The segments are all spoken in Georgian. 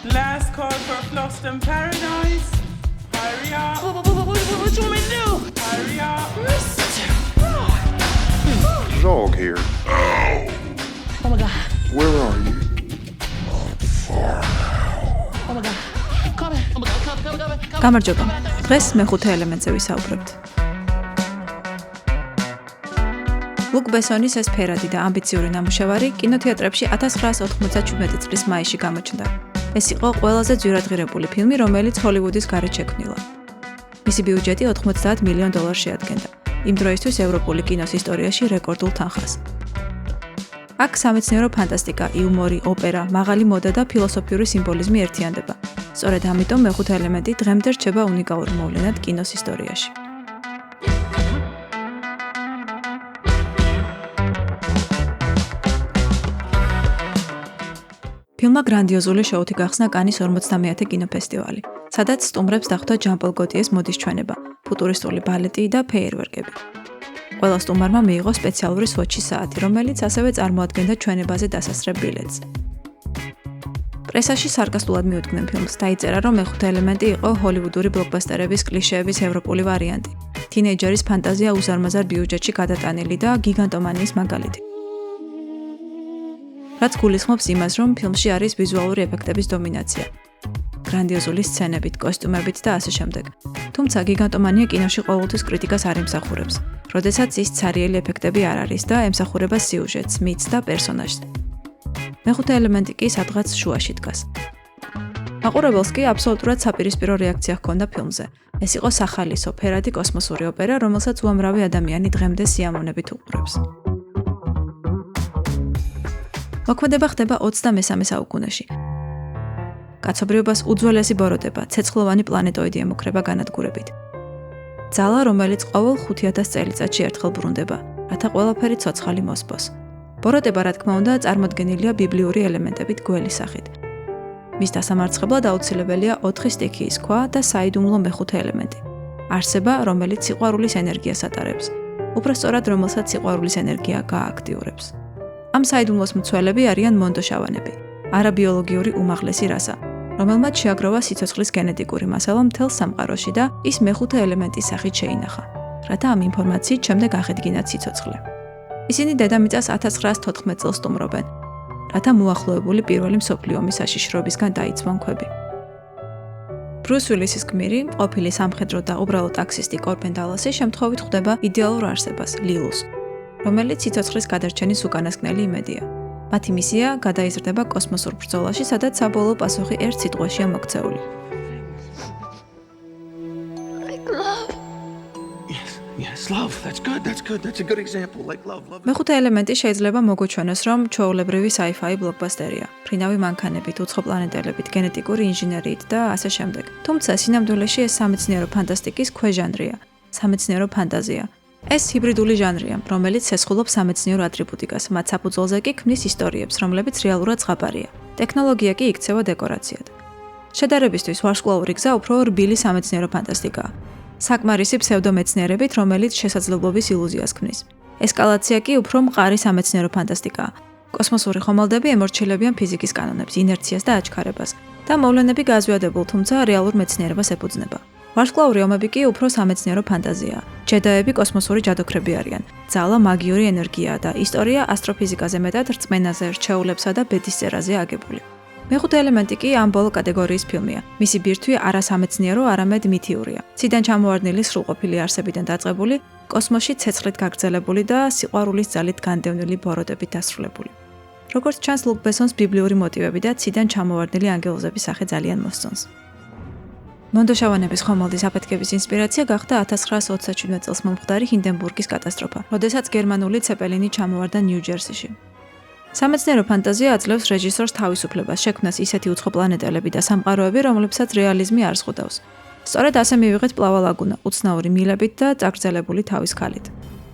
Last call for Floston Paradise. Hurry up. What do you want me to do? Hurry up. Dog here. Oh my god. Where are you? Oh my god. Come here. Oh my god. Come. გამარჯობა. დღეს მეხუთე ელემენტზე ვისაუბრებთ. ლუკ ბესონის ეს ფერადი და ამბიციური ნამუშევარი კინოთეატრებში 1997 წლის მაისში გამოჩნდა. ეს იყო ყველაზე ძვირადღირებული ფილმი, რომელიც ჰოლივუდის გარეთ შექმნილა. მისი ბიუჯეტი $90 მილიონ შეადგენდა. იმ დროისთვის ევროპული კინოს ისტორიაში რეკორდულ თანხას. აქ სამეცნიერო ფანტასტიკა, იუმორი, ოპერა, მაღალი მოდა და ფილოსოფიური სიმბოლიზმი ერთიანდება. სწორედ ამიტომ მეხუთე ელემენტი დღემდე რჩება უნიკალურ მოვლენად კინოს ისტორიაში. ფილმმა გრანდიოზული შოუთი გახსნა კანის 50-ე კინოფესტივალი, სადაც სტუმრებს დახვდა ჟან-პოლ გოტიეს მოდის ჩვენება, ფუტურისტული ბალეტი და ფეიერვერკები. ყველა სტუმარმა მიიღო სპეციალური სვოჩის საათი, რომელიც ასევე წარმოადგენდა ჩვენებაზე დასასრებ ბილეთს. პრესაში სარკასტულად მიუძღვნენ ფილმს, დაიწერა, რომ მეხუთე ელემენტი იყო ჰოლივუდური ბლოკბასტერების კლიშეების ევროპული ვარიანტი, თინეიჯერის ფანტაზია უზარმაზარ ბიუჯეტში გადატანილი და გიგანტომანიის მაგალითი. რაც გულისხმობს იმას, რომ ფილმში არის ვიზუალური ეფექტების დომინაცია, გრანდიოზული სცენებით, კოსტიუმებით და ასე შემდეგ. თუმცა გიგანტომანია კინოში ყოველთვის კრიტიკას არ ემსახურებს, როდესაც ის ცარიელი ეფექტები არ არის და ემსახურება სიუჟეტს, მითს და პერსონაჟს. მეხუთე ელემენტი კი სადღაც შუაში დგას. მაყურებელს კი აბსოლუტურად საპირისპირო რეაქცია ჰქონდა ფილმზე. ეს იყო სახალისო, ფერადი კოსმოსური ოპერა, რომელსაც უამრავი ადამიანი დღემდე სიამოვნებით უყურებს. მოქმედება ხდება 23 საუკუნეში. კაცობრიობას უძველესი ბოროტება, ცეცხლოვანი პლანეტოიდი ემუქრება განადგურებით. ძალა, რომელიც ყოველ 5000 წელიწადში ერთხელ ბრუნდება, რათა ყველაფერი ცოცხალი მოსპოს. ბოროტება, რა თქმა უნდა, წარმოდგენილია ბიბლიური ელემენტებით გველი სახით. მის დასამარცხებლად აუცილებელია 4 სტიქიის ქვა და საიდუმლო მეხუთე ელემენტი. არსება, რომელიც სიყვარულის ენერგიას ატარებს, უბრალოდ რომელსაც სიყვარულის ენერგია გააქტიურებს. ამ საიდუმლოს მცველები არიან მონდოშავანები, არაბიოლოგიური უმაღლესი რასა, რომელმაც შეაგროვა სიცოცხლის გენეტიკური მასალა მთელ სამყაროში და ის მეხუთე ელემენტის სახით შეინახა, რათა ამ ინფორმაციით შემდეგ აღედგინათ სიცოცხლე. ისინი დედამიწას 1914 წელს სტუმრობენ, რათა მოახლოებული პირველი მსოფლიო ომის საშიშროებისგან დაიცვან ქვები. ბრუს უილისის გმირი, ყოფილი სამხედრო და უბრალო ტაქსისტი კორბენ დალასი შემთხვევით ხვდება იდეალურ არსებას, ლილუს, რომელიც სიცოცხლის გადარჩენის უკანასკნელი იმედია. მათი მისია გადაიზრდება კოსმოსურ ბრძოლაში, სადაც საბოლოო პასუხი ერთ სიტყვაშია მოქცეული. Yes, love. That's good. That's a good example. Like love. მეხუთე ელემენტი შეიძლება მოგუჩვენოს, რომ ჩვეულებრივი sci-fi ბლოკბასტერია, ფრინავი მანქანებით, უცხო პლანეტელებით, გენეტიკური ინჟინერიით და ასე შემდეგ. თუმცა სინამდვილეში ეს სამეცნიერო ფანტასტიკის ქვეჟანრია, სამეცნიერო ფანტაზია. ეს ჰიბრიდული ჟანრია, რომელიც სესხულობს სამეცნიერო ატრიბუტიკას, მათ საფუძველზე კი ქმნის ისტორიებს, რომლებიც რეალურად ზღაპარია. ტექნოლოგია კი იქცევა დეკორაციად. შედარებისთვის ვარსკვლავური გზა უფრო რბილი სამეცნიერო ფანტასტიკაა. საკმარისი ფსევდომეცნიერებით, რომელიც შესაძლებლობის ილუზიას ქმნის. ესკალაცია კი უფრო მყარი სამეცნიერო ფანტასტიკაა. კოსმოსური ხომალდები ემორჩილებიან ფიზიკის კანონებს, ინერციას და აჩქარებას და მოვლენები გაზვიადებულ, თუმცა რეალურ მეცნიერებას ეფუძნება. ვარსკვლავური ომები კი უფრო სამეცნიერო ფანტაზიაა. ჯედაები კოსმოსური ჯადოქრები არიან. ძალა მაგიური ენერგია და ისტორია ასტროფიზიკაზე მეტად რწმენაზე, რჩეულებსა და ბედისწერაზე აგებული. მეხუთე ელემენტი კი ამ ბოლო კატეგორიის ფილმია. მისი ბირთვი არასამეცნიერო, არამედ მითიურია. ციდან ჩამოვარდნილი სრულყოფილი არსებიდან დაწყებული, კოსმოსში ცეცხლით გაგრძელებული და სიყვარულის ძალით განდევნილი ბოროტებით დასრულებული. როგორც ჩანს, ლუკ ბესონს ბიბლიური მოტივები და ციდან ჩამოვარდნილი ანგელოზების სახე ძალიან მოსწონს. მონდოშავანების ხომალდის აფეთქების ინსპირაცია გახდა 1927 წელს მომხდარი ჰინდენბურგის კატასტროფა, როდესაც გერმანული ცეპელინი ჩამოვარდა ნიუ-ჯერსიში. სამეცნიერო ფანტაზია აძლევს რეჟისორს თავისუფლებას შექმნას ისეთი უცხო პლანეტელები და სამყაროები, რომლებსაც რეალიზმი არ ზღუდავს. სწორედ ასე მივიღეთ პლავა ლაგუნა, უცნაური მილებით და წაგრძელებული თავის ქალით.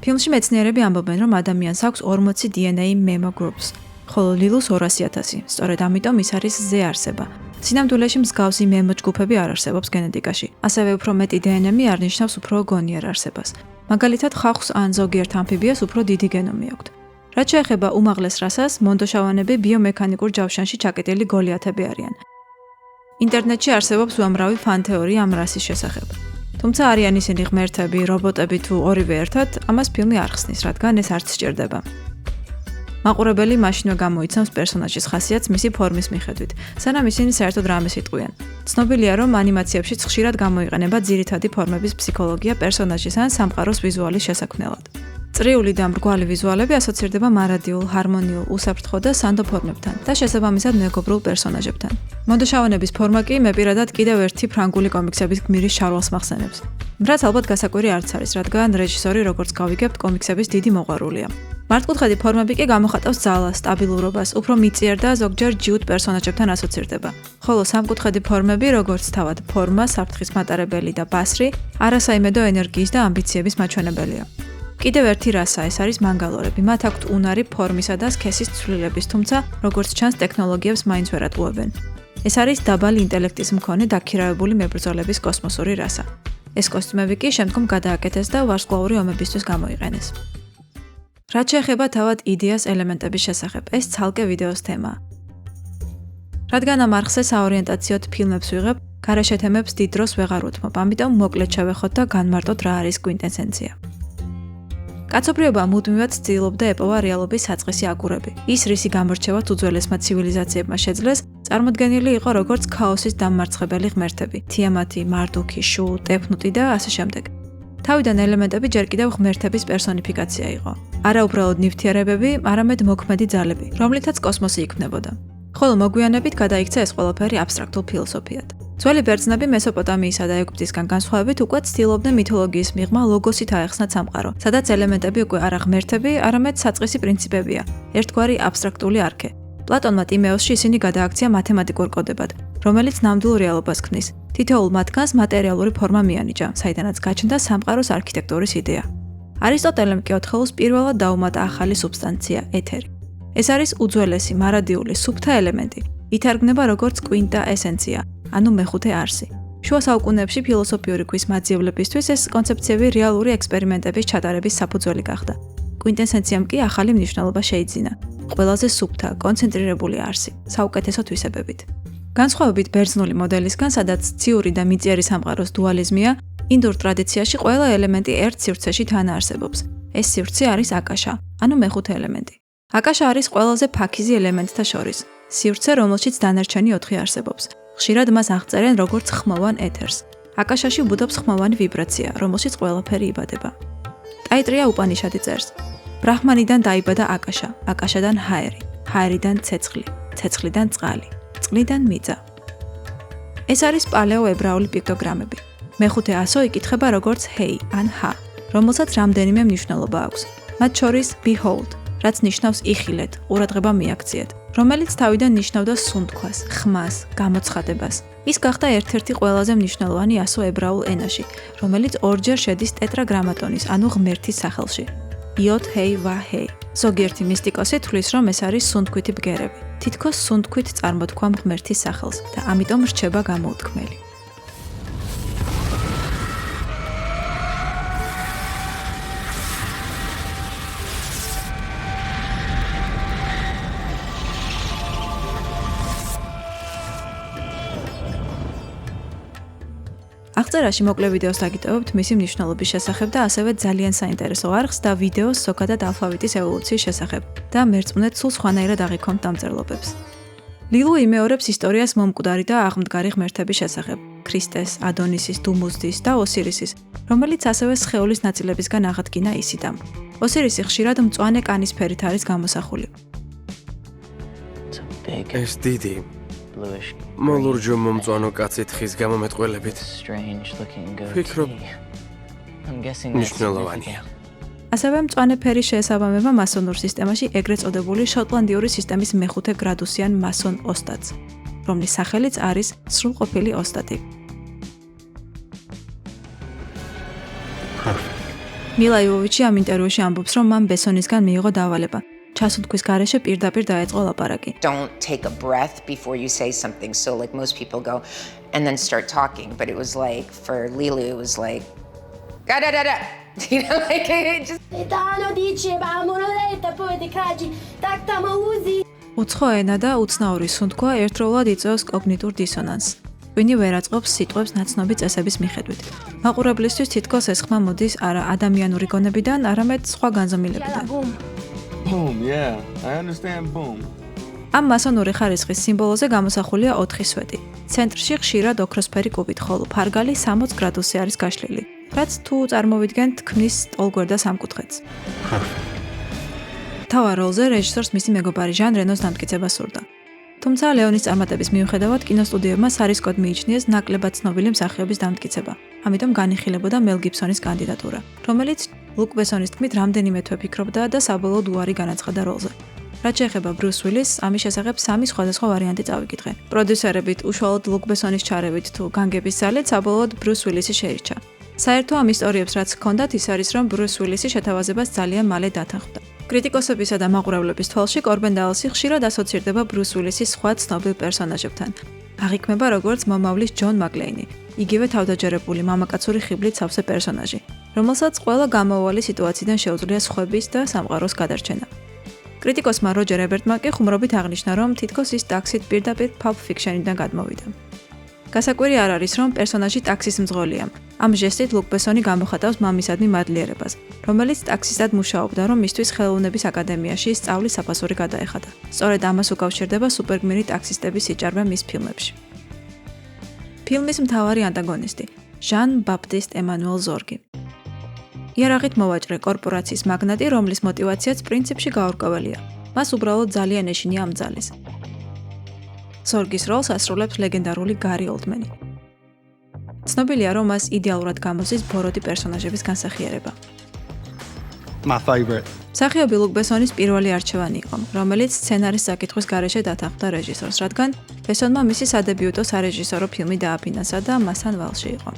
ფილმში მეცნიერები ამბობენ, რომ ადამიანს აქვს 40 DNA memogroups, ხოლო ლილუს 200,000. სწორედ ამიტომ ის არის ზე არსება. სინამდვილეში მსგავსი მემოჯგუფები არ არსებობს გენეტიკაში. ასევე უფრო მეტი დნმ არ ნიშნავს უფრო გონიერ არსებას. მაგალითად, ხალხს ან ზოგიერთ ამფიბიას უფრო დიდი გენომი აქვთ. რაც შეეხება უმაღლეს რასას, მონდოშავანები ბიომექანიკურ ჯავშანში ჩაკეტილი გოლიათები არიან. ინტერნეტში არსებობს უამრავი ფან-თეორია ამ რასის შესახებ. თუმცა არიან ისინი ღმერთები, რობოტები თუ ორივე ერთად, ამას ფილმი არ ხსნის, რადგან ეს არც სჭირდება. მაყურებელი მაშინვე გამოიცნობს პერსონაჟის ხასიათს მისი ფორმის მიხედვით, სანამ ისინი საერთოდ რამეს იტყვიან. ცნობილია, რომ ანიმაციებშიც ხშირად გამოიყენება ძირითადი ფორმების ფსიქოლოგია პერსონაჟის ან სამყაროს ვიზუალის შესაქმნელად. წრიული და მრგვალი ვიზუალები ასოცირდება მარადიულ, ჰარმონიულ, უსაფრთხო და სანდო ფორმებთან და შესაბამისად მეგობრულ პერსონაჟებთან. მოდაშავანების ფორმა კი მე პირადად კიდევ ერთი ფრანგული კომიქსების გმირის შარვალს მახსენებს. რაც ალბათ გასაკვირი არც არის, რადგან რეჟისორი, როგორც გავიგებთ, კომიქსების დიდი მოყვარულია. მართკუთხედი ფორმები კი გამოხატავს ძალას, სტაბილურობას, უფრო მიწიერ და ზოგჯერ ჯიუტ პერსონაჟებთან ასოცირდება. ხოლო სამკუთხედი ფორმები, როგორც თავად ფორმა, საფრთხის მატარებელი და ბასრი, არასაიმედო ენერგიის და ამბიციების მაჩვენებელია. კიდევ ერთი რასა, ეს არის მანგალორები. მათ აქვთ უნარი ფორმისა და სქესის ცვლილების, თუმცა, როგორც ჩანს, ტექნოლოგიებს მაინც ვერ ატყუებენ. ეს არის დაბალი ინტელექტის მქონე დაქირავებული მებრძოლების კოსმოსური რასა. ეს კოსტუმები კი შემდგომ გადააკეთეს და ვარსკვლავური ომებისთვის გამოიყენეს. რაც შეეხება თავად იდეას ელემენტების შესახებ, ეს ცალკე ვიდეოს თემაა. რადგან ამ არხზე საორიენტაციოდ ფილმებს ვიღებ, გარეშე თემებს დიდ დროს ვეღარ უთმობ, ამიტომ მოკლედ შევეხოთ და განმარტოთ რა არის კვინტესენცია. კაცობრიობა მუდმივად ცდილობდა ეპოვა რეალობის საწყისი აგურები. ის, რისი გამორჩევაც უძველესმა ცივილიზაციებმა შეძლეს, წარმოდგენილი იყო როგორც ქაოსის დამმარცხებელი ღმერთები: თიამათი, მარდუქი, шу, ტეფნუტი და ასე შემდეგ. თავიდან ელემენტები ჯერ კიდევ ღმერთების პერსონიფიკაცია იყო. არა უბრალოდ ნივთიერებები, არამედ მოქმედი ძალები, რომლითაც კოსმოსი იქმნებოდა. ხოლო მოგვიანებით გადაიქცა ეს ყველაფერი აბსტრაქტულ ფილოსოფიად. ძველი ბერძნები მესოპოტამიისა და ეგვიპტისგან განსხვავებით უკვე ცდილობდნენ მითოლოგიის მიღმა ლოგოსით აეხსნათ სამყარო, სადაც ელემენტები უკვე არა ღმერთები, არამედ საწყისი პრინციპებია, ერთგვარი აბსტრაქტული არქე. პლატონმა ტიმეოსში ისინი გადააქცია მათემატიკურ კოდებად, რომელიც ნამდვილ რეალობას ქმნის. თითოეულ მათგანს მატერიალური ფორმა მიანიჭა, საიდანაც გაჩნდა სამყაროს არქიტექტურის იდეა. არისტოტელემ კი ოთხეულს პირველად დაუმატა ახალი სუბსტანცია, ეთერი. ეს არის უძველესი, მარადიული, სუფთა ელემენტი. ითარგმნება როგორც კვინტა ესენცია, ანუ მეხუთე არსი. შუა საუკუნეებში ფილოსოფიური ქვის მაძიებლებისთვის ეს კონცეფციები რეალური ექსპერიმენტების ჩატარების საფუძველი გახდა. კვინტესენციამ კი ახალი მნიშვნელობა შეიძინა. ყველაზე სუფთა, კონცენტრირებული არსი, საუკეთესო თვისებებით. განსხვავებით ბერძნული მოდელისგან, სადაც ციური და მიწიერი სამყაროს დუალიზმია, ინდურ ტრადიციაში ყველა ელემენტი ერთ სივრცეში თან არსებობს. ეს სივრცე არის აკაშა, ანუ მეხუთე ელემენტი. აკაშა არის ყველაზე ფაქიზი ელემენტთა შორის. სივრცე, რომელშიც დანარჩენი 4 არსებობს. ხშირად მას აღწერენ როგორც ხმოვან ეთერს. აკაშაში უბუდობს ხმოვანი ვიბრაცია, რომელშიც ყველაფერი იბადება. ტაიტრია უპანიშადი წერს: ბრაჰმანიდან დაიბადა აკაშა, აკაშადან ჰაერი, ჰაერიდან ცეცხლი, ცეცხლიდან წყალი, წყლიდან მიწა. ეს არის პალეოებრაული პიქტოგრამები. მეხუთე ასო იკითხება როგორც ჰეი ან ჰა, რომელსაც რამდენიმე მნიშვნელობა აქვს. მათ შორის behold, რაც ნიშნავს იხილეთ, ყურადღება მიაქციეთ, რომელიც თავიდან ნიშნავდა სუნთქვას, ხმას, გამოცხადებას. ის გახდა ერთ-ერთი ყველაზე მნიშვნელოვანი ასო ებრაულ ენაში, რომელიც ორჯერ შედის ტეტრაგრამატონის, ანუ ღმერთის სახელში. იოდ ჰეი ვა ჰეი. ზოგიერთი მისტიკოსი თვლის, რომ ეს არის სუნთქვითი ბგერები. თითქოს სუნთქვით წარმოთქვამ ღმერთის სახელს და ამიტომ რჩება გამოუთქმელი. აღწერაში მოკლე ვიდეოს დაგიტოვებთ მისი მნიშვნელობის შესახებ და ასევე ძალიან საინტერესო არხს და ვიდეოს ზოგადად ალფავიტის ევოლუციის შესახებ და მერწმუნეთ სულ სხვანაირად აღიქვამთ დამწერლობებს. ლილუ იმეორებს ისტორიას მომკვდარი და აღმდგარი ღმერთების შესახებ: ქრისტეს, ადონისის, დუმუზდის და ოსირისის, რომელიც ასევე სხეულის ნაწილებისგან აღადგინა ისიდამ. ოსირისი ხშირად მწვანე კანის ფერით არის გამოსახული. ეს დიდი მოლურჯო მომწვანო კაცი თხის გამომეტყველებით ვფიქრობ მნიშვნელოვანია. ასევე მწვანე ფერის შეესაბამება მასონურ სისტემაში ეგრეთ წოდებული შოტლანდიური სისტემის მეხუთე გრადუსიან მასონ ოსტატს, რომლის სახელიც არის სრულყოფილი ოსტატი. მილა იოვოვიჩი ამ ინტერვიუში ამბობს, რომ მან ბესონისგან მიიღო დავალება. ჩასუნთქვის გარეშე პირდაპირ დაეწყო ლაპარაკი. Don't take a breath before you say something. So like most people go and then start talking, but it was like for Lilu it was like da da da da. You know, like it just Etano diceva monoletta poi ti cragi takta mauzi. უცხო ენა და უცნაური სუნთქვა ერთდროულად იწვევს კოგნიტურ დისონანსს. ტვინი ვერ აწყობს სიტყვებს ნაცნობი წესების მიხედვით. მაყურებლისთვის თითქოს ეს ხმა მოდის არა ადამიანური გონებიდან, არამედ სხვა განზომილებიდან. Boom. Boom, yeah. I understand boom. ამ მასონური ხარისხის სიმბოლოზე გამოსახულია 4 სვეტი. ცენტრში ხშირად ოქროსფერი კუბით, ხოლო ფარგალი 60 გრადუსზე არის გაშლილი, რაც თუ წარმოვიდგენთ ქმნის ტოლგვერდა სამკუთხედს. თავარ როლზე რეჟისორს მისი მეგობარი ჟან რენოს დამტკიცება სურდა. თუმცა ლეონის წარმატების მიუხედავად კინოსტუდიებმა სარისკოდ მიიჩნიეს ნაკლებად ცნობილი მსახიობის დამტკიცება. ამიტომ განიხილებოდა მელ გიბსონის კანდიდატურა, რომელიც ლუკ ბესონის თქმით რამდენიმე თვე ფიქრობდა და საბოლოოდ უარი განაცხადა როლზე. რაც შეეხება ბრუს უილის, ამის შესახებ 3 სხვადასხვა ვარიანტი წავიკითხე. პროდიუსერებით უშუალოდ ლუკ ბესონის ჩარევით თუ განგების ძალით საბოლოოდ ბრუს უილისი შეირჩა. საერთო ამ ისტორიებს რაც ჰქონდათ, ის არის რომ ბრუს უილისი შეთავაზებას ძალიან მალე დათანხმდა. კრიტიკოსებისა და მაყურებლების თვალში კორბენ დალასი ხშირად ასოცირდება ბრუს უილისის სხვა ცნობილ პერსონაჟებთან. აღიქმება როგორც მომავლის ჯონ მაკლეინი, იგივე თავდაჯერებული მამაკაცური ხიბლით სავსე პერსონაჟი, რომელსაც ყველა გამაუვალი სიტუაციიდან შეუძლია სხვების და სამყაროს გადარჩენა. კრიტიკოსმა როჯერ ებერტმა კი ხუმრობით აღნიშნა, რომ თითქოს ის ტაქსით პირდაპირ Pulp Fiction-დან გადმოვიდა. გასაკვირი არ არის, რომ პერსონაჟი ტაქსის მძღოლია. ამ ჟესტით ლუკ ბესონი გამოხატავს მამისადმი მადლიერებას, რომელიც ტაქსისტად მუშაობდა, რომ მისთვის ხელოვნების აკადემიაში სწავლის საფასური გადაეხადა. სწორედ ამას უკავშირდება სუპერგმირი ტაქსისტების სიჭარბე მის ფილმებში. ფილმის მთავარი ანტაგონისტი ჟან ბაპტისტ ემანუელ ზორგი. იარაღით მოვაჭრე კორპორაციის მაგნატი, რომლის мотиваციაც პრინციპში გაურკვეველია. მას უბრალოდ ძალიან ეშინია ამ ძალის. ზორგის როლს ასრულებს ლეგენდარული გარი ოლდმენი. ცნობილია, რომ მას იდეალურად გამოსცეს ბოროტი პერსონაჟების განსახიერება. My favorite. მსახიობი ლუკ ბესონის პირველი არჩევანი იყო, რომელიც სცენარის საკითხვის გარეშე დათანხმდა რეჟისორს, რადგან ბესონმა მისი სადებიუტო სარეჟისორო ფილმი დააფინანსა და მასთან ვალში იყო.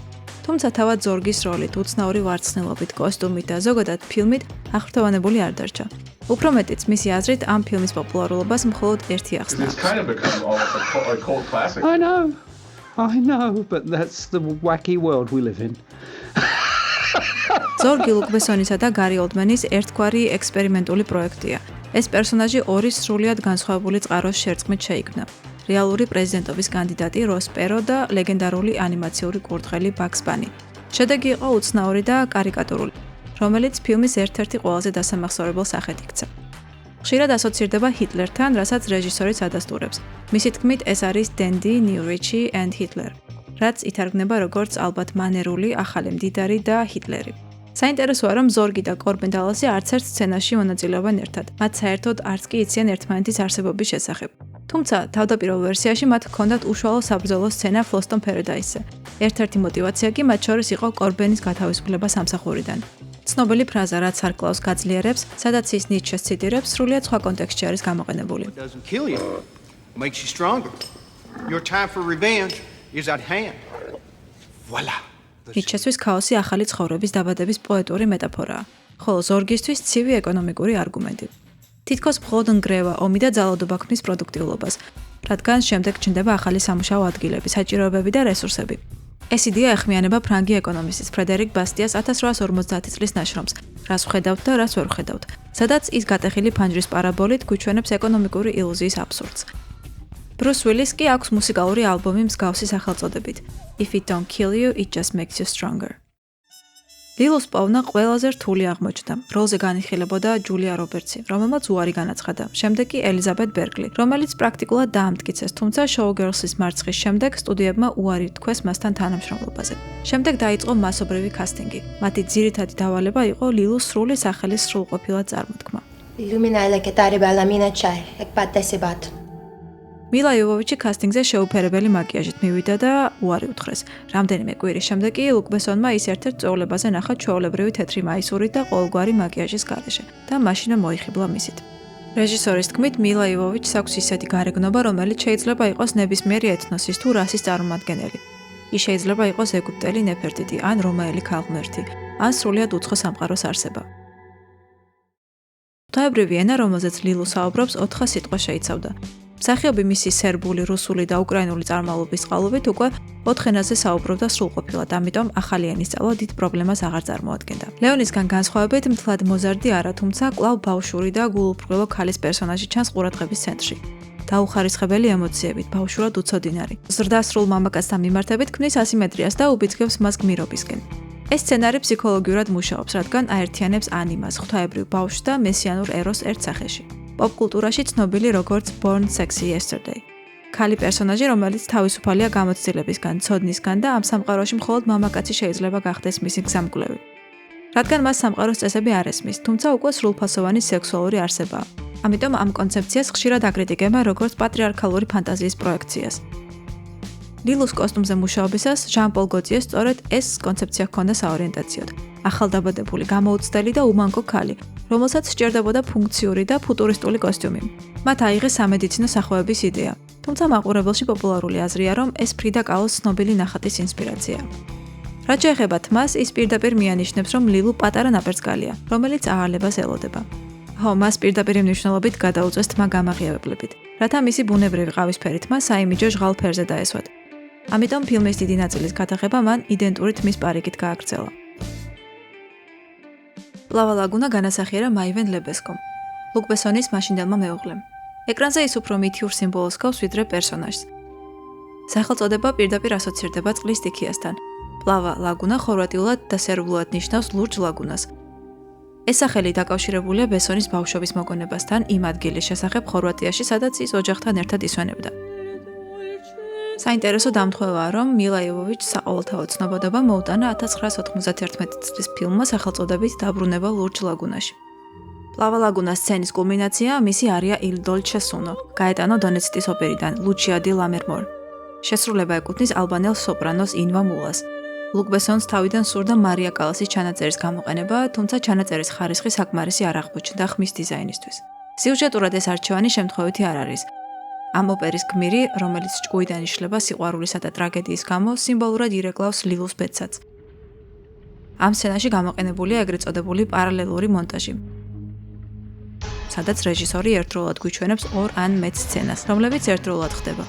თუმცა თავად ზორგის როლით, უცნაური ვარცხნილობით, კოსტუმით და ზოგადად ფილმით აღფრთოვანებული არ დარჩა. უფრო მეტიც, მისი აზრით, ამ ფილმის პოპულარობას მხოლოდ ერთი ახსნა. It's kind of become almost a cult classic. I know, but that's the wacky world we live in. ზორგი ლუკ ბესონისა და გარი ოლდმენის ერთგვარი ექსპერიმენტული პროექტია. ეს პერსონაჟი ორი სრულიად განსხვავებული წყაროს შერწყმით შეიქმნა. რეალური პრეზიდენტობის კანდიდატი როს პერო და ლეგენდარული ანიმაციური კურდღელი ბაგს ბანი. შედეგი იყო უცნაური და კარიკატურული, რომელიც ფილმის ერთ-ერთი ყველაზე დასამახსოვრებელ სახედ იქცა. ხშირად ასოცირდება ჰიტლერთან, რასაც რეჟისორიც ადასტურებს. მისი თქმით, ეს არის დენდი, ნიუ რიჩი and ჰიტლერ, რაც ითარგმნება როგორც ალბათ მანერული, ახალი მდიდარი და ჰიტლერი. საინტერესოა, რომ ზორგი და კორბენ დალასი არც ერთ სცენაში მონაწილეობენ ერთად. მათ საერთოდ არც კი იციან ერთმანეთის არსებობის შესახებ. თუმცა, თავდაპირველ ვერსიაში მათ ჰქონდათ უშუალო საბრძოლო სცენა Fhloston Paradise-ზე. ერთ-ერთი мотиваცია კი მათ შორის იყო კორბენის გათავისუფლება სამსახურიდან. ცნობილი ფრაზა, რაც არ კლავს გაძლიერებს, სადაც ის ნიჩეს ციტირებს, სრულიად სხვა კონტექსტში არის გამოყენებული. It doesn't kill you, it makes you stronger. Your time for revenge is at hand. Voila. ნიჩესთვის ქაოსი ახალი ცხოვრების დაბადების პოეტური მეტაფორაა, ხოლო ზორგისთვის ცივი ეკონომიკური არგუმენტი. თითქოს მხოლოდ ნგრევა, ომი და ძალადობა ქმნის პროდუქტიულობას, რადგან შემდეგ ჩნდება ახალი სამუშაო ადგილები, საჭიროებები და რესურსები. ეს იდეა ეხმიანება ფრანგი ეკონომისტის ფრედერიკ ბასტიას 1850 წლის ნაშრომს, რას ვხედავთ და რას ვერ ვხედავთ, სადაც ის გატეხილი ფანჯრის პარაბოლით გვიჩვენებს ეკონომიკური ილუზიის აბსურდს. ბრუს უილის კი აქვს მუსიკალური ალბომი მსგავსი სახელწოდებით If it don't kill you, it just makes you stronger. ლილუს პოვნა ყველაზე რთული აღმოჩნდა. როლზე განიხილებოდა ჯულია რობერტსი, რომელმაც უარი განაცხადა. შემდეგ კი ელიზაბეთ ბერგლი, რომელიც პრაქტიკულად დაამტკიცეს, თუმცა Showgirls-ის მარცხის შემდეგ სტუდიებმა უარი თქვეს მასთან თანამშრომლობაზე. შემდეგ დაიწყო მასობრივი კასტინგი. მათი ძირითადი დავალება იყო ლილუს სრული სახელის სრულყოფილად წარმოთქმა. Illumina le che tare bella mina c'hai, e patta se bat. მილა იოვოვიჩი კასტინგზე შეუფერებელი მაკიაჟით მივიდა და უარი უთხრეს. რამდენიმე კვირის შემდეგ კი ლუკ ბესონმა ის ერთ-ერთ წვეულებაზე ნახა ჩვეულებრივი თეთრი მაისურით და ყოველგვარი მაკიაჟის გარეშე და მაშინა მოიხიბლა მისით. რეჟისორის თქმით, მილა იოვოვიჩს აქვს ისეთი გარეგნობა, რომელიც შეიძლება იყოს ნებისმიერი ეთნოსის თუ რასის წარმომადგენელი. ის შეიძლება იყოს ეგვიპტელი ნეფერტიტი ან რომაელი ქალღმერთი, ან სრულიად უცხო სამყაროს არსება. ღვთაებრივი ენა, რომელზეც ლილუ საუბრობს, 4 სიტყვა შეიცავდა. მსახიობი მისი სერბული, რუსული და უკრაინული წარმომავლობის წყალობით უკვე 4 ენაზე საუბრობდა სრულყოფილად, ამიტომ ახალი ენის სწავლა დიდ პრობლემას აღარ წარმოადგენდა. ლეონისგან განსხვავებით, მთლად მოზარდი არა, თუმცა კვლავ ბავშვური და გულუბრყვილო ქალის პერსონაჟი ჩანს ყურადღების ცენტრში. დაუხარისხებელი ემოციებით, ბავშვურად უცოდინარი. ზრდასრულ მამაკაცთან მიმართებით ქმნის ასიმეტრიას და უბიძგებს მას გმირობისკენ. ეს სცენარი ფსიქოლოგიურად მუშაობს, რადგან აერთიანებს ანიმას, ღვთაებრივ ბავშვს და მესიანურ ეროს ერთ სახეში. პოპ-კულტურაში ცნობილი როგორც Born Sexy Yesterday. ქალი პერსონაჟი, რომელიც თავისუფალია გამოცდილებისგან, ცოდნისგან და ამ სამყაროში მხოლოდ მამაკაცი შეიძლება გახდეს მისი გზამკვლევი. რადგან მას სამყაროს წესები არ ესმის, თუმცა უკვე სრულფასოვანი სექსუალური არსებაა. ამიტომ ამ კონცეფციას ხშირად აკრიტიკებენ როგორც პატრიარქალური ფანტაზიის პროექციას. ლილუს კოსტუმზე მუშაობისას ჟან-პოლ გოტიეს სწორედ ეს კონცეფცია ჰქონდა საორიენტაციოდ. ახალდაბადებული, გამოუცდელი და უმანკო ქალი, რომელსაც სჭირდებოდა ფუნქციური და ფუტურისტული კოსტიუმი. მათ აიღეს სამედიცინო სახვევების იდეა. თუმცა მაყურებელში პოპულარული აზრია, რომ ეს ფრიდა კალოს ცნობილი ნახატის ინსპირაციაა. რაც შეეხება თმას, ის პირდაპირ მიანიშნებს, რომ ლილუ პატარა ნაპერწკალია, რომელიც აალებას ელოდება. მას პირდაპირ მნიშვნელობით გადაუწეს თმა გამაღიარებლებით, რათა მისი ბუნებრივი ყავისფერი თმა საიმიჯო ჟღალ ფერზე დაესვათ. ამიტომ ფილმის დიდი ნაწილის გადაღება მან იდენტური თმის პარიკით გააგრძელა. პლავა ლაგუნა განასახიერა მაივენ ლებესკომ, ლუკ ბესონის მაშინდელმა მეუღლემ. ეკრანზე ის უფრო მითიურ სიმბოლოს ჰგავს ვიდრე პერსონაჟს. სახელწოდება პირდაპირ ასოცირდება წყლის სტიქიასთან. პლავა ლაგუნა ხორვატიულად და სერბულად ნიშნავს ლურჯ ლაგუნას. ეს სახელი დაკავშირებულია ბესონის ბავშვობის მოგონებასთან იმ ადგილის შესახებ ხორვატიაში, სადაც ის ოჯახთან ერთად ისვენებდა. საინტერესო დამთხვევაა, რომ მილა იოვოვიჩს საყოველთაო ცნობადობა მოუტანა 1991 წლის ფილმმა სახელწოდებით დაბრუნება ლურჯ ლაგუნაში. პლავა ლაგუნას სცენის კულმინაციაა მისი არია Il Dolce Suono, გაეტანო დონეციტის ოპერიდან ლუჩია დი ლამერმორ. შესრულება ეკუთვნის ალბანელ სოპრანოს ინვა მულას. ლუკ ბესონს თავიდან სურდა მარია კალასის ჩანაწერის გამოყენება, თუმცა ჩანაწერის ხარისხი საკმარისი არ აღმოჩნდა ხმის დიზაინისთვის. სიუჟეტურად ეს არჩევანი შემთხვევითი არ არის. ამ ოპერის გმირი, რომელიც ჭკუიდან იშლება სიყვარულისა და ტრაგედიის გამო, სიმბოლურად ირეკლავს ლილუს ბედსაც. ამ სცენაში გამოყენებულია ეგრეთ წოდებული პარალელური მონტაჟი, სადაც რეჟისორი ერთდროულად გვიჩვენებს ორ ან მეტ სცენას, რომლებიც ერთდროულად ხდება.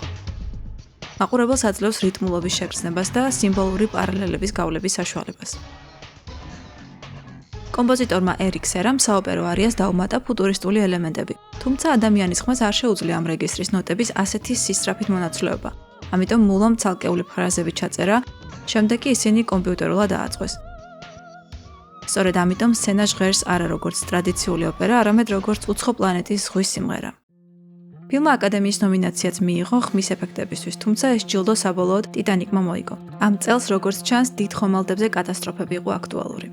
მაყურებელს აძლევს რიტმულობის შეგრძნებას და სიმბოლური პარალელების გავლების საშუალებას. კომპოზიტორმა ერიკ სერამ საოპერო არიას დაუმატა ფუტურისტული ელემენტები, თუმცა ადამიანის ხმას არ შეუძლია ამ რეგისტრის ნოტების ასეთი სისწრაფით მონაცვლეობა. ამიტომ მულამ ცალკეული ფრაზები ჩაწერა, შემდეგ კი ისინი კომპიუტერულად ააწყვეს. სწორედ ამიტომ სცენა ჟღერს არა როგორც ტრადიციული ოპერა, არამედ როგორც უცხო პლანეტის ზღვის სიმღერა. ფილმმა აკადემიის ნომინაციაც მიიღო ხმის ეფექტებისთვის, თუმცა ეს ჯილდო საბოლოოდ ტიტანიკმა მოიგო. ამ წელს, როგორც ჩანს, დიდ ხომალდებზე კატასტროფები იყო აქტუალური.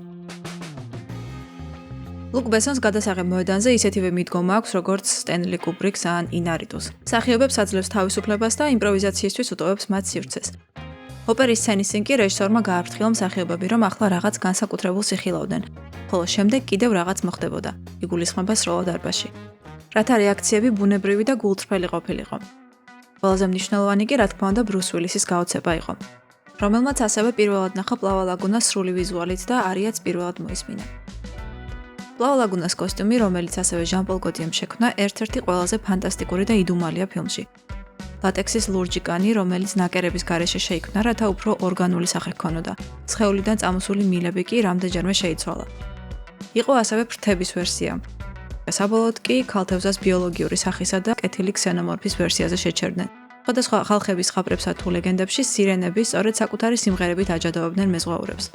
ლუკ ბესონს გადასაღებ მოედანზე ისეთივე მიდგომა აქვს, როგორც სტენლი კუბრიკს ან ინარიტუს. მსახიობებს აძლევს თავისუფლებას და იმპროვიზაციისთვის უტოვებს მათ სივრცეს. ოპერის სცენის წინ კი რეჟისორმა გააფრთხილა მსახიობები, რომ ახლა რაღაც განსაკუთრებულს იხილავდნენ, ხოლო შემდეგ კიდევ რაღაც მოხდებოდა. იგულისხმება სროლა დარბაზში. რათა რეაქციები ბუნებრივი და გულწრფელი ყოფილიყო. ყველაზე მნიშვნელოვანი კი, რა თქმა უნდა, ბრუს უილისის გაოცება იყო, რომელმაც ასევე პირველად ნახა პლავა ლაგუნას სრული ვიზუალით და არიაც პირველად მოისმინა. პლავა ლაგუნას კოსტიუმი, რომელიც ასევე ჟან-პოლ გოტიემ შექმნა, ერთ-ერთი ყველაზე ფანტასტიკური და იდუმალია ფილმში. ლატექსის ლურჯი კანი, რომელიც ნაკერების გარეშე შეიქმნა, რათა უფრო ორგანული სახე ჰქონოდა. სხეულიდან წამოსული მილები კი რამდენჯერმე შეიცვალა. იყო ასევე ფრთების ვერსია. საბოლოოდ კი ქალთევზას ბიოლოგიური სახისა და კეთილი ქსენომორფის ვერსიაზე შეჩერდნენ. სხვადასხვა ხალხების ხაპრებსა თუ ლეგენდებში სირენები სწორედ საკუთარი სიმღერებით აჯადოვებდნენ მეზღვაურებს.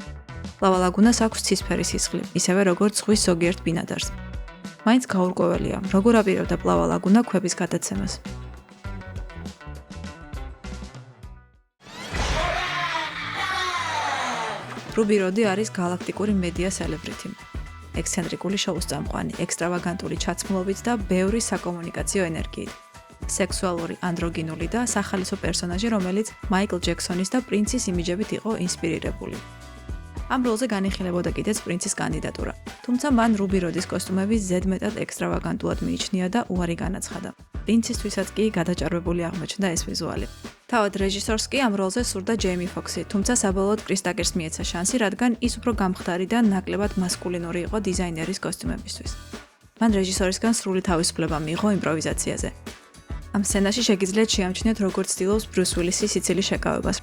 პლავა ლაგუნას აქვს ცისფერი სისხლი, ისევე როგორც ზღვის ზოგიერთ ბინადარს. მაინც გაურკვეველია, როგორ აპირებდა პლავა ლაგუნა ქვების გადაცემას. რუბი როდი არის გალაქტიკური მედია სელებრიტი. ექსცენტრიკული შოუს წამყვანი, ექსტრავაგანტული ჩაცმულობით და ბევრი საკომუნიკაციო ენერგიით. სექსუალური, ანდროგინული და სახალისო პერსონაჟი, რომელიც მაიკლ ჯექსონის და პრინცის იმიჯებით იყო ინსპირირებული. ამ როლზე განიხილებოდა კიდეც პრინცის კანდიდატურა, თუმცა მან რუბი როდის კოსტუმები ზედმეტად ექსტრავაგანტულად მიიჩნია და უარი განაცხადა. პრინცისთვისაც კი გადაჭარბებული აღმოჩნდა ეს ვიზუალი. თავად რეჟისორს კი ამ როლზე სურდა ჯეიმი ფოქსი, თუმცა საბოლოოდ კრის ტაკერს მიეცა შანსი, რადგან ის უფრო გამხდარი და ნაკლებად მასკულინური იყო დიზაინერის კოსტუმებისთვის. მან რეჟისორისგან სრული თავისუფლება მიიღო იმპროვიზაციაზე. ამ სცენაში შეგიძლიათ შეამჩნიოთ, როგორც ცდილობს ბრუს უილისი სიცილის შეკავებას.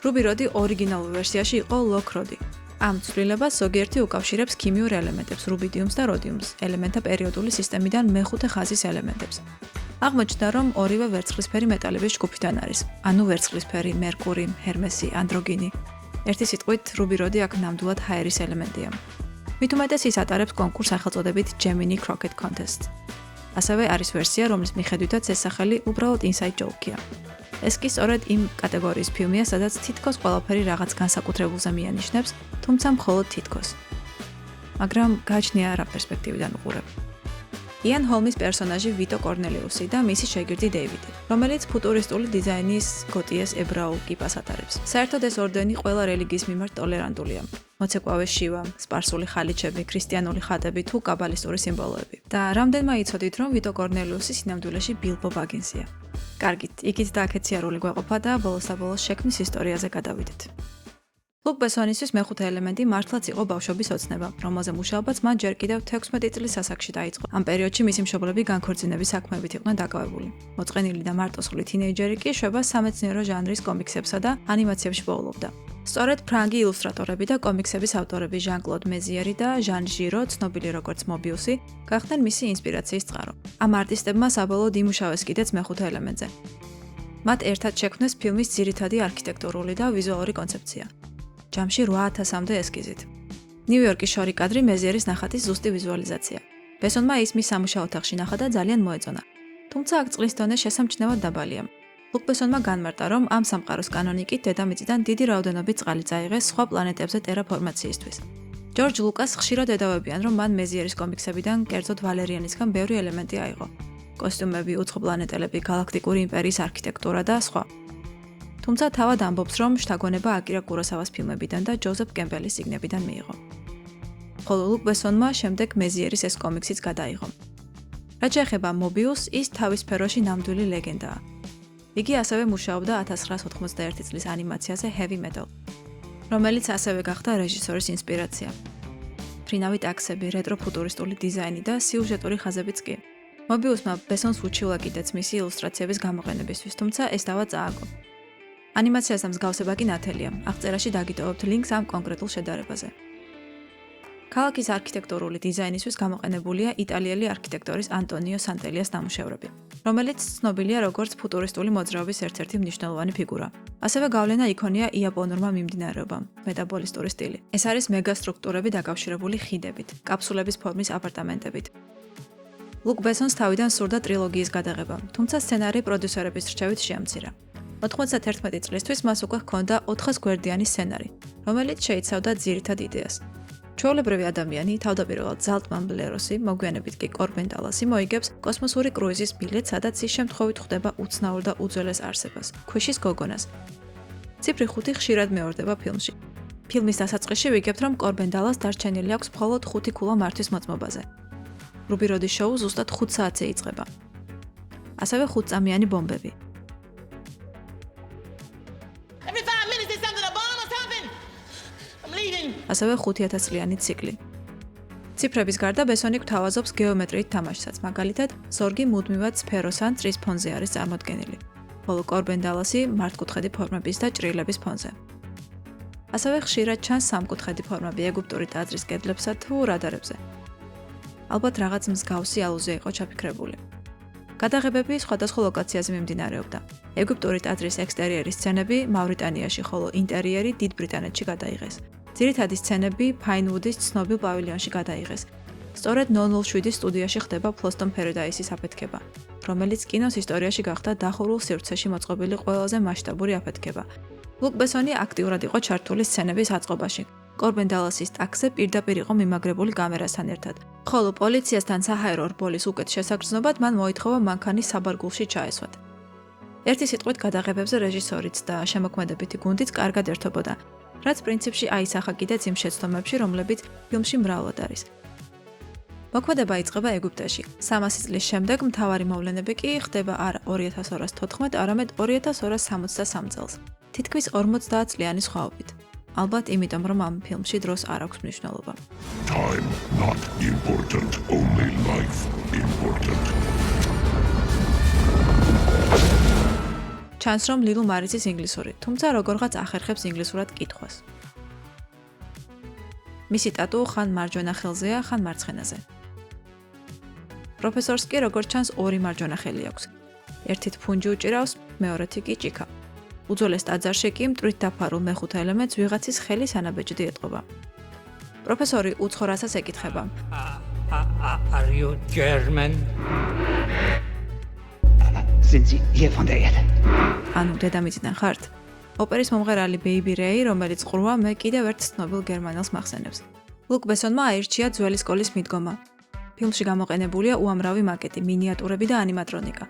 რუბი როდი ორიგინალურ ვერსიაში იყო ლოკ როდი. ამ ცვლილებას ზოგიერთი უკავშირებს ქიმიურ ელემენტებს, რუბიდიუმს და როდიუმს, ელემენტთა პერიოდული სისტემიდან მეხუთე ხაზის ელემენტებს. აღმოჩნდა, რომ ორივე ვერცხლისფერი მეტალების ჯგუფიდან არის, ანუ ვერცხლისფერი, მერკური, ჰერმესი, ანდროგინი. ერთი სიტყვით, რუბი-როდი აქ ნამდვილად ჰაერის ელემენტია. მით უმეტეს ის ატარებს კონკურსს სახელწოდებით Gemini Croquet Contest. ასევე არის ვერსია, რომლის მიხედვითაც ეს სახელი უბრალოდ inside joke-ია. ეს კი სწორედ იმ კატეგორიის ფილმია, სადაც თითქოს ყველაფერი რაღაც განსაკუთრებულზე მიანიშნებს, თუმცა მხოლოდ თითქოს. მაგრამ გააჩნია რა პერსპექტივიდან უყურებ. იან ჰოლმის პერსონაჟი ვიტო კორნელიუსი და მისი შეგირდი დეივიდი, რომელიც ფუტურისტული დიზაინის გოტიეს ებრაულ კიპას ატარებს. საერთოდ ეს ორდენი ყველა რელიგიის მიმართ ტოლერანტულია. მოცეკვავე შივა, სპარსული ხალიჩები, ქრისტიანული ხატები თუ კაბალისტური სიმბოლოები. და რამდენმა იცოდით, რომ ვიტო კორნელიუსი სინამდვილეში ბილბო ბაგინსია. კარგით, იქით და აქეთ სიარული გვეყოფა და ბოლოს შექმნის ისტორიაზე გადავიდეთ. ლუკ ბესონისთვის მეხუთე ელემენტი მართლაც იყო ბავშვობის ოცნება, რომელზე მუშაობაც მან ჯერ კიდევ 16 წლის ასაკში დაიწყო. ამ პერიოდში მისი მშობლები განქორწინების საქმეებით იყვნენ დაკავებული. მოწყენილი და მარტოსული თინეიჯერი კი შვება სამეცნიერო ჟანრის კომიქსებსა და ანიმაციებში პოულობდა. სწორედ ფრანგი ილუსტრატორები და კომიქსების ავტორები ჟან-კლოდ მეზიერი და ჟან ჟირო, ცნობილი როგორც მობიუსი, გახდნენ მისი ინსპირაციის წყარო. ამ არტისტებმა საბოლოოდ იმუშავეს კიდეც მეხუთე ელემენტზე. მათ ერთად შექმნეს ფილმის ძირითადი არქიტექტურული და ვიზუალური კონცეფცია. ჯამში 8000-მდე ესკიზით. ნიუ-იორკის შორი კადრი მეზიერის ნახატის ზუსტი ვიზუალიზაცია. ბესონმა ის მის სამუშაო ოთახში ნახა და ძალიან მოეწონა. თუმცა აქ წყლის დონე შესამჩნევად დაბალია. ლუკ ბესონმა განმარტა, რომ ამ სამყაროს კანონიკით დედამიწიდან დიდი რაოდენობით წყალი წაიღეს სხვა პლანეტებზე ტერაფორმაციისთვის. ჯორჯ ლუკას ხშირად ედავებიან, რომ მან მეზიერის კომიქსებიდან, კერძოდ ვალერიანისგან ბევრი ელემენტი აიღო. კოსტიუმები, უცხოპლანეტელები, galaktikuri იმპერიის არქიტექტურა და სხვა. თუმცა თავად ამბობს, რომ შთაგონება აკირა კუროსავას ფილმებიდან და ჯოზეფ კემბელის წიგნებიდან მიიღო. ხოლო ლუკ ბესონმა შემდეგ მეზიერის ეს კომიქსიც გადაიღო. რაც შეეხება მობიუსს, ის თავის სფეროში ნამდვილი ლეგენდაა. იგი ასევე მუშაობდა 1991 წლის ანიმაციაზე Heavy Metal, რომელიც ასევე გახდა რეჟისორის ინსპირაცია. ფრინავი ტაქსები, რეტროფუტურისტული დიზაინი და სიუჟეტური ხაზებიც კი. მობიუსმა ბესონს უჩივლა კიდეც მისი ილუსტრაციების გამოყენებისთვის, თუმცა ეს დავა წააგო. ანიმაციასთან მსგავსება კი ნათელია. აღწერაში დაგიტოვებთ ლინკს ამ კონკრეტულ შედარებაზე. ქალაქის არქიტექტურული დიზაინისთვის გამოყენებულია იტალიელი არქიტექტორის ანტონიო სანტელიას ნამუშევრები, რომელიც ცნობილია როგორც ფუტურისტული მოძრაობის ერთ-ერთი მნიშვნელოვანი ფიგურა. ასევე გავლენა იქონია იაპონურმა მიმდინარეობამ, მეტაბოლისტური სტილი. ეს არის მეგასტრუქტურები დაკავშირებული ხიდებით, კაფსულების ფორმის აპარტამენტებით. ლუკ ბესონს თავიდან სურდა ტრილოგიის გადაღება, თუმცა სცენარი პროდიუსერების რჩევით შეამცირა. 91 წლისთვის მას უკვე ჰქონდა 400 გვერდიანი სცენარი, რომელიც შეიცავდა ძირითად იდეას. ჩვეულებრივი ადამიანი, თავდაპირველად ზალტმან ბლეროსი, მოგვიანებით კი კორბენ დალასი მოიგებს კოსმოსური კრუიზის ბილეთს, სადაც ის შემთხვევით ხვდება უცნაურ და უძველეს არსებას, ქვიშის გოგონას. ციფრი 5 ხშირად მეორდება ფილმში. ფილმის დასაწყისში ვიგებთ, რომ კორბენ დალას დარჩენილი აქვს მხოლოდ 5 ქულა მართვის მოწმობაზე. რუბი-როდის შოუ ზუსტად 5 საათზე იწყება. ასევე 5 წამიანი ბომბები. ასევე 5000 წლიანი ციკლი. ციფრების გარდა ბესონი გვთავაზობს გეომეტრიით თამაშსაც, მაგალითად, ზორგი მუდმივად სფეროსან წრის ფონზე არის წარმოდგენილი, ხოლო კორბენ დალასი მართკუთხედი ფორმების და ჭრილების ფონზე. ასევე ხშირად ჩანს სამკუთხედი ფორმები ეგვიპტური ტაძრის კედლებსა თუ რადარებზე. ალბათ რაღაც მსგავსი ალუზია იყო ჩაფიქრებული. გადაღებები სხვადასხვა ლოკაციაზე მიმდინარეობდა. ეგვიპტური ტაძრის ექსტერიერის სცენები მავრიტანიაში, ხოლო ინტერიერი დიდ ბრიტანეთში გადაიღეს. ძირითადი სცენები ფაინვუდის ცნობილ პავილიონში გადაიღეს. სწორედ 007-ის სტუდიაში ხდება ფლოსტონ ფერედაისის აფეთქება, რომელიც კინოს ისტორიაში გახდა დახურულ სივრცეში მოწყობილი ყველაზე მასშტაბური აფეთქება. ლუკ ბესონი აქტიურად იყო ჩართული სცენების აწყობაში. კორბენ დალასის ტაქსზე პირდაპირ იყო მიმაგრებული კამერასთან ერთად, ხოლო პოლიციასთან საჰაერო რბოლის უკეთ შესაგრძნობად მან მოითხოვა მანქანის საბარგულში ჩაესვათ. ერთი სიტყვით გადაღებებზე რეჟისორიც და შემოქმედებითი გუნდიც კარგად ერთობოდა, რაც პრინციპში აისახა კიდეც იმ შეცდომებში, რომლებიც ფილმში მრავლად არის. მოქმედება იწყება ეგვიპტეში. 300 წლის შემდეგ მთავარი მოვლენები კი ხდება არა 2214, არამედ 2263 წელს. თითქმის 50 წლიანი სხვაობით. ალბათ იმიტომ, რომ ამ ფილმში დროს არ აქვს მნიშვნელობა. Time not important, only life important. ჩანს, რომ ლილუ მარიცის ინგლისური, თუმცა როგორღაც ახერხებს ინგლისურად კითხვას. მისი ტატუ ხან მარჯვენა ხელზეა, ხან მარცხენაზე. პროფესორს კი როგორც ჩანს ორი მარჯვენა ხელი აქვს. ერთით ფუნჯი უჭირავს, მეორეთი კი ჭიქა. უძველეს ტაძარში კი მტვრით დაფარულ მეხუთე ელემენტს ვიღაცის ხელის ანაბეჭდი ეტყობა. პროფესორი უცხო რასას ეკითხება. Are you German? Sind Sie hier von der Erde? ანუ დედამიწიდან ხართ? ოპერის მომღერალი ბეიბი რეი, რომელიც ყრუა მე კიდევ ერთ ცნობილ გერმანელს მახსენებს. ლუკ ბესონმა აირჩია ძველი სკოლის მიდგომა. ფილმში გამოყენებულია უამრავი მაკეტი, მინიატურები და ანიმატრონიკა.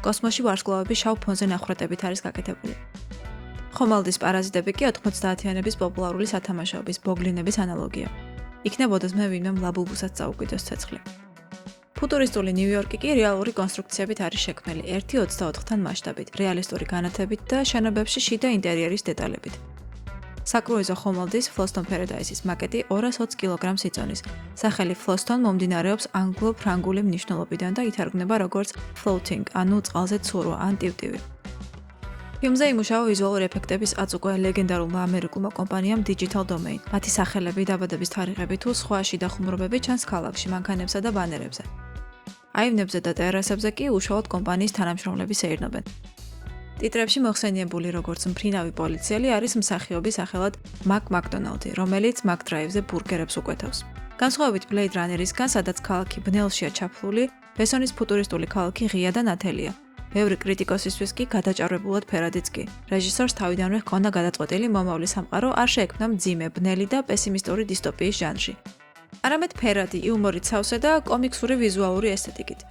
კოსმოსში ვარსკვლავები შავ ფონზე ნახრეტებით არის გაკეთებული. ხომალდის პარაზიტები კი 90-იანების პოპულარული სათამაშოების ბოგლინების ანალოგია. იქნებოდას მე ვინმე მლაბუბუსაც წაუკვიდოს ცეცხლი. ფუტურისტული ნიუ-იორკი კი რეალური კონსტრუქციებით არის შექმნილი 1:24-თან მასშტაბით, რეალისტური განათებით და შენობებში შიდა ინტერიერის დეტალებით. საკრუიზო ხომალდის Floston Paradise-ის მაკეტი 220 კილოგრამს იწონის. სახელი Floston მომდინარეობს ანგლო-ფრანგული მნიშვნელობიდან და ითარგმნება როგორც floating, ანუ წყალზე ცურვა ან ტივტივი. ფილმზე იმუშავა ვიზუალური ეფექტების აწუկვა ლეგენდარულმა ამერიკულმა კომპანიამ Digital Domain. მათი სახელები, დაბადების თარიღები თუ სხვა შიდა ხუმრობები ჩანს ქალაქში, მანქანებსა და ბანერებზე. აივნებზე და ტერასებზე კი უშუალოდ კომპანიის თანამშრომლები სეირნობენ. ტიტრებში მოხსენიებული როგორც მფრინავი პოლიციელი არის მსახიობი სახელად მაკ მაკდონალდი, რომელიც მაკ დრაივზე ბურგერებს უკვეთავს. განსხვავებით Blade Runner-ისგან, სადაც ქალაქი ბნელშია ჩაფლული, ბესონის ფუტურისტული ქალაქი ღია და ნათელია. ბევრი კრიტიკოსისთვის კი გადაჭარბებულად ფერადიც კი. რეჟისორს თავიდანვე ჰქონდა გადაწყვეტილი მომავლის სამყარო არ შეექმნა მძიმე, ბნელი და პესიმისტური დისტოპიის ჟანრი. არამედ ფერადი, იუმორით სავსე და კომიქსური ვიზუალური ესთეტიკით.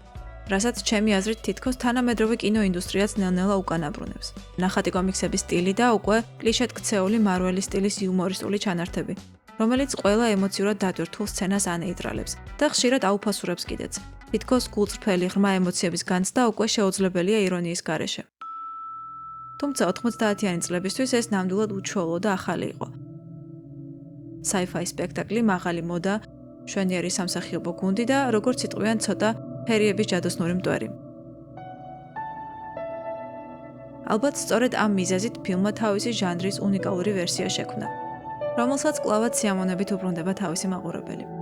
რასაც ჩემი აზრით თითქოს თანამედროვე კინოინდუსტრიაც ნელ-ნელა უკანაბრუნებს. ნახატი კომიქსების სტილი და უკვე კლიშედ ქცეული მარველის სტილის იუმორისტული ჩანართები, რომელიც ყველა ემოციურად დატვირთულ სცენას ანეიტრალებს და ხშირად აუფასურებს კიდეც. თითქოს გულწრფელი ღრმა ემოციების განცდა უკვე შეუძლებელია ირონიის გარეშე. თუმცა 90-იანი წლებისთვის ეს ნამდვილად უჩვეულო და ახალი იყო. Sci-fi სპექტაკლი, მაღალი მოდა, მშვენიერი სამსახიობო გუნდი და როგორც იტყვიან ცოტა ფერიების ჯადოსნური მტვერი. ალბათ სწორედ ამ მიზეზით ფილმმა თავისი ჟანრის უნიკალური ვერსია შექმნა, რომელსაც კლავად სიამონებით უბრუნდება თავისი მაყურებელი.